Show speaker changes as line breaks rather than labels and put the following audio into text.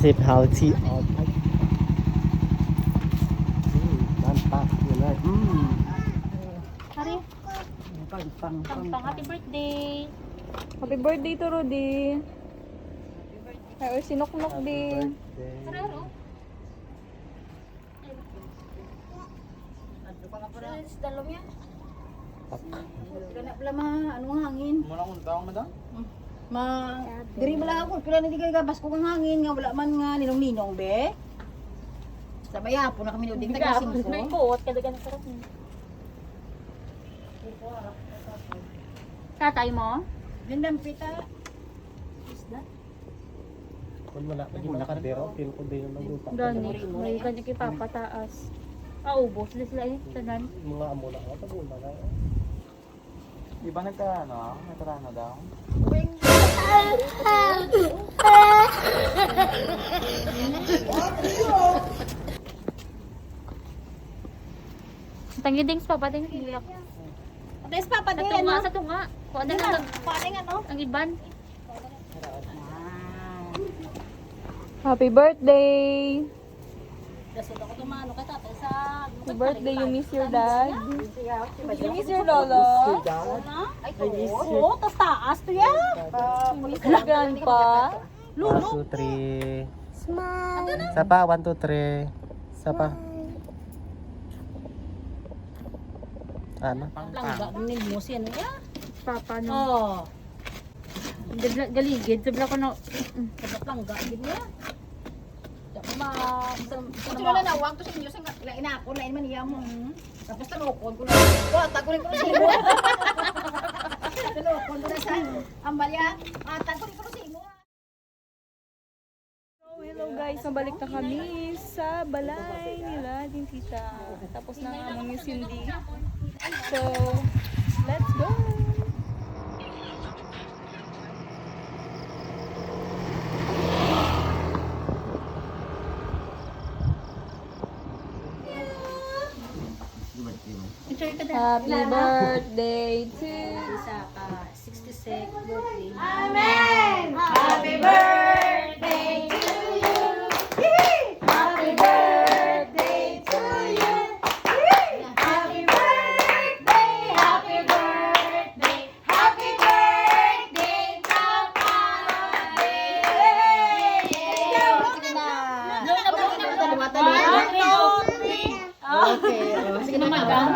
sip healthy all time. Mantap. Yun na.
Hari,
Pang.
happy birthday.
Happy birthday to Rudy. Ay, sinuknok din.
Kararo. Dalom yan.
Kaya pala ano ang hangin.
Muna kong taong madam?
Diri mo lang ako. Kaya hindi kayo gabas ko ang hangin. Nga wala man nga ninong-ninong be. Sa mayapo na kami nuding tagasing
May
ko.
kuot, kadagan ang sarap niya. Tatay mo?
Gandang pita.
Isda?
Kung wala pa din nakadero, feel ko din yung nagutak.
Gani, may kanya kipapataas. Ubos na sila eh, tanan.
Mga amo na ako, tagula na.
Di ba nagkarano daw?
Tangidings pa, pating iyak.
Ates pa pa
Sa
din.
tunga, sa tunga. Kung ano lang,
Pating ano?
ang iban.
Happy birthday!
Dasod ako tumano kay tatay sa
Happy birthday, you miss your dad. You miss your lolo.
Ay, oo, tas taas to yan.
You miss your grandpa.
1, 2, 3. Smile. Isa pa, 1, 2, 3. Isa pa. Ano?
Langga din mo siya na yan.
Papa no.
Oh,
Galigid, sabla ko na.
dapat langga din niya. Ito na nawag to sa inyo sa lain ako, lain man iya mo. Tapos tanukon ko na. Tagunin ko na sa imo. Tanukon ko na sa ambalya. Tagunin ko na sa imo.
So, hello guys, nabalik na kami sa balay nila, din tita. Tapos na nga mong Cindy. So, let's go! Happy birthday to
Isa ka 66 birthday.
Amen! Happy birthday to you! Happy birthday to you! Happy birthday! Happy birthday! Happy birthday, Papa!
Okay, sige naman.